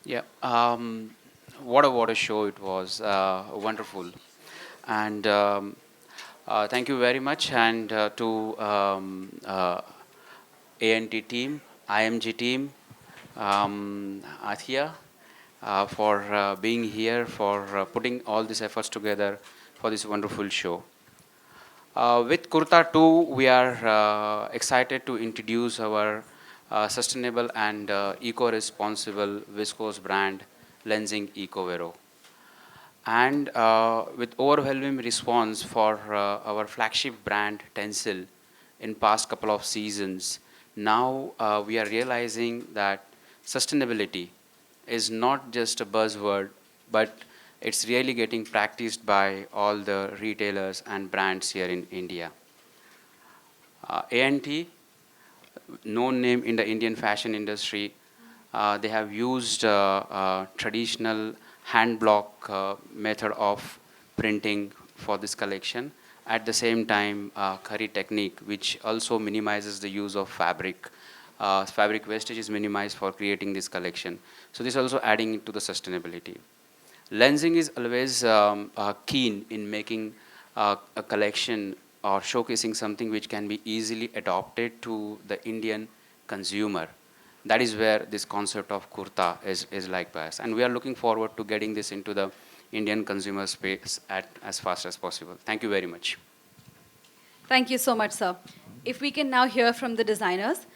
Yeah, what a show it was. Wonderful. And thank you very much. And to ANT team, IMG team, Athiya, for being here, for putting all these efforts together for this wonderful show. With Kurta 2, we are excited to introduce our sustainable and eco-responsible viscose brand, Lensing EcoVero. And with overwhelming response for our flagship brand, Tencel, in past couple of seasons, now we are realizing that sustainability is not just a buzzword, but it's really getting practiced by all the retailers and brands here in India. A&T, known name in the Indian fashion industry, they have used traditional hand block method of printing for this collection. At the same time, curry technique, which also minimizes the use of fabric. Fabric wastage is minimized for creating this collection. So this also adding to the sustainability. Lensing is always keen in making a collection or showcasing something which can be easily adopted to the Indian consumer. That is where this concept of kurta is like by us. And we are looking forward to getting this into the Indian consumer space as fast as possible. Thank you very much. Thank you so much, sir. If we can now hear from the designers,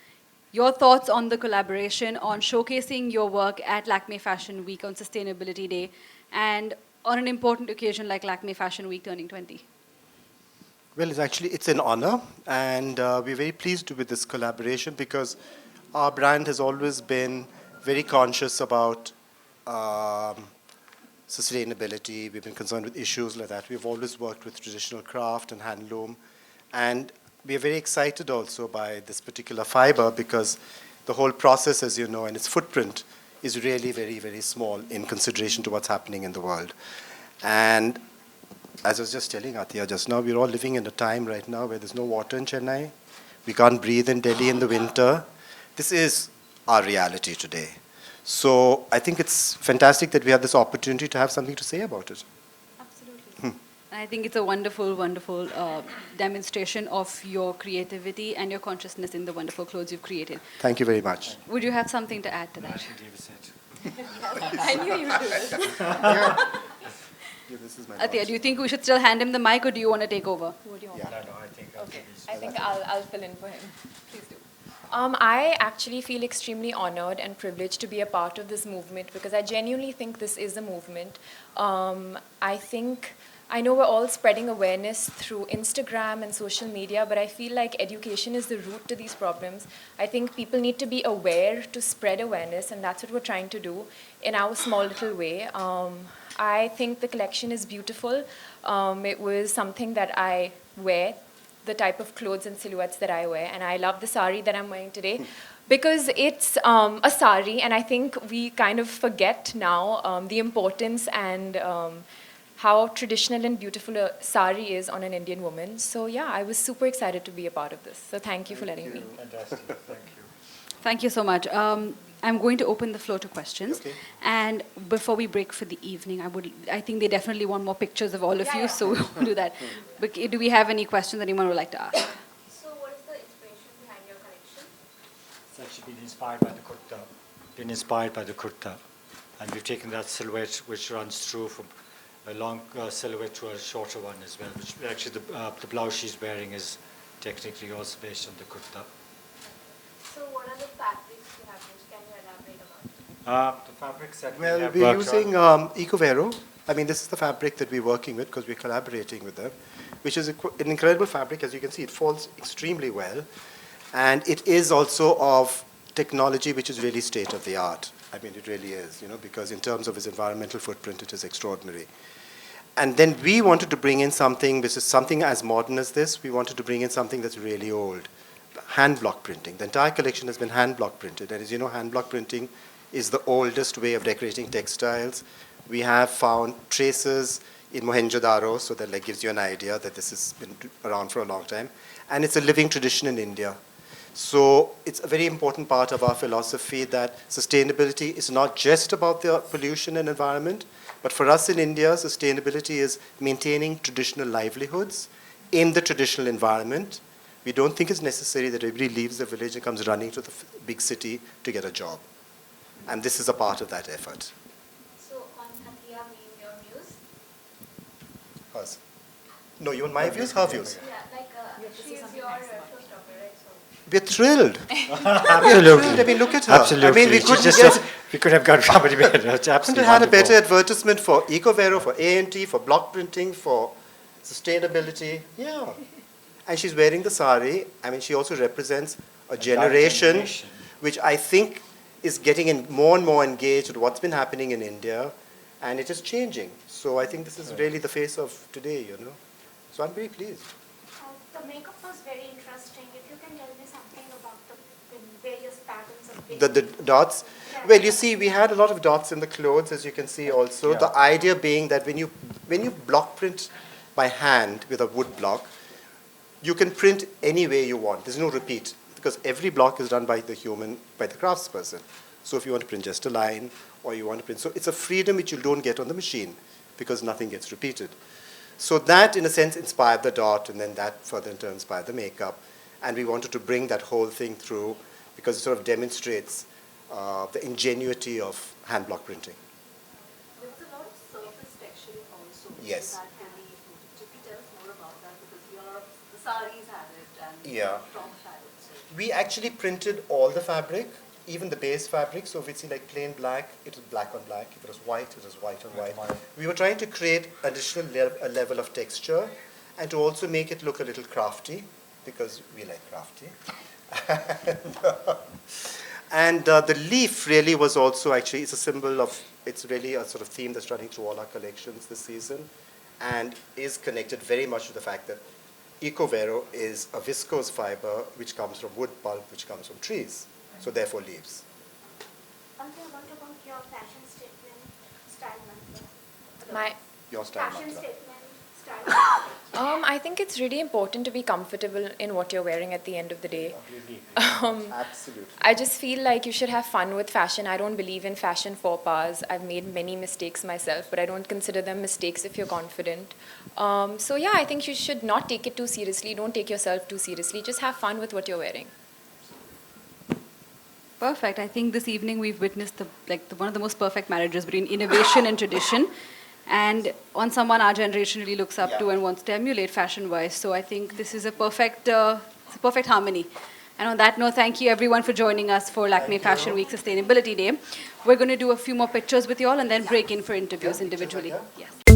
your thoughts on the collaboration, on showcasing your work at Lakme Fashion Week on Sustainability Day, and on an important occasion like Lakme Fashion Week turning 20. Well, it's an honor, and we're very pleased with this collaboration because our brand has always been very conscious about sustainability. We've been concerned with issues like that. We've always worked with traditional craft and handloom, and we are very excited also by this particular fiber because the whole process, as you know, and its footprint is really very, very small in consideration to what's happening in the world. And as I was just telling Athiya just now, we're all living in a time right now where there's no water in Chennai. We can't breathe in Delhi in the winter. This is our reality today. So I think it's fantastic that we have this opportunity to have something to say about it. Absolutely. I think it's a wonderful, wonderful demonstration of your creativity and your consciousness in the wonderful clothes you've created. Thank you very much. Would you have something to add to that? I knew you would do this. This is my Athiya, do you think we should still hand him the mic or do you want to take over? What do you want? Yeah. No, I think Okay, I think I'll fill in for him. Please do. I actually feel extremely honored and privileged to be a part of this movement because I genuinely think this is a movement. I know we're all spreading awareness through Instagram and social media, but I feel like education is the root to these problems. I think people need to be aware to spread awareness, and that's what we're trying to do in our small little way. I think the collection is beautiful. It was something that I wear, the type of clothes and silhouettes that I wear, and I love the sari that I'm wearing today because it's a sari, and I think we kind of forget now the importance and how traditional and beautiful a sari is on an Indian woman. So yeah, I was super excited to be a part of this. So thank you for letting me. Fantastic. Thank you. Thank you so much. I'm going to open the floor to questions. Okay. And before we break for the evening, I think they definitely want more pictures of all of you, so we'll do that. But do we have any questions anyone would like to ask? So what is the inspiration behind your collection? It's actually been inspired by the kurta. And we've taken that silhouette which runs through from a long silhouette to a shorter one as well, which actually the blouse she's wearing is technically also based on the kurta. So what are the fabrics you have used? Can you elaborate about it? The fabrics that Well, we have we're worked using on. EcoVero. I mean, this is the fabric that we're working with because we're collaborating with them, which is an incredible fabric. As you can see, it folds extremely well. And it is also of technology which is really state of the art. I mean, it really is, because in terms of its environmental footprint, it is extraordinary. And then we wanted to bring in something which is something as modern as this. We wanted to bring in something that's really old. Hand block printing. The entire collection has been hand block printed. And as you know, hand block printing is the oldest way of decorating textiles. We have found traces in Mohenjo-daro, so that gives you an idea that this has been around for a long time. And it's a living tradition in India. So it's a very important part of our philosophy that sustainability is not just about the pollution and environment, but for us in India, sustainability is maintaining traditional livelihoods in the traditional environment. We don't think it's necessary that everybody leaves the village and comes running to the big city to get a job. And this is a part of that effort. So on Athiya being your muse? Hers. No, you want my views? Her views. Yeah, like she is your showstopper, right? So We're thrilled. Absolutely. I mean, look at her. Absolutely. I mean, we It's couldn't just get... we could have got somebody better. It's couldn't absolutely have had a wonderful. better advertisement for EcoVero, for A&T, for block printing, for sustainability. Yeah. And she's wearing the sari. I mean, she also represents a generation which I think is getting more and more engaged with what's been happening in India, and it is changing. So I think this is really the face of today, you know. So I'm very pleased. the makeup was very interesting. If you can tell me something about the various patterns of The dots. Well, you see, we had a lot of dots in the clothes, as you can see also. Yeah. The idea being that when you block print by hand with a wood block, you can print any way you want. There's no repeat, because every block is done by the craftsperson. So if you want to print just a line, or you want to print, so it's a freedom which you don't get on the machine, because nothing gets repeated. So that, in a sense, inspired the dot, and then that further in turn inspired the makeup. And we wanted to bring that whole thing through, because it sort of demonstrates the ingenuity of hand block printing. There was a lot of surface texturing also. Yes. That really, if you could tell us more about that, because a lot of the saris had it and Yeah. frocks had it. So. We actually printed all the fabric, even the base fabric. So if it's like plain black, it was black on black. If it was white, it was white on white. We were trying to create additional a level of texture, and to also make it look a little crafty, because we like crafty. And the leaf really was also actually, it's a symbol of, it's really a sort of theme that's running through all our collections this season, and is connected very much to the fact that EcoVero is a viscose fiber which comes from wood pulp, which comes from trees, so therefore leaves. Anthea, what about your fashion statement style mantra? My Your style Fashion mantra. statement style. I think it's really important to be comfortable in what you're wearing at the end of the day. Absolutely. I just feel like you should have fun with fashion. I don't believe in fashion faux pas. I've made many mistakes myself, but I don't consider them mistakes if you're confident. So yeah, I think you should not take it too seriously. Don't take yourself too seriously. Just have fun with what you're wearing. Perfect. I think this evening we've witnessed one of the most perfect marriages between innovation and tradition. And on someone our generation really looks up to and wants to emulate fashion-wise. So I think this is a perfect harmony. And on that note, thank you everyone for joining us for Lakme Fashion Week Sustainability Day. We're going to do a few more pictures with you all and then break in for interviews individually. Yes.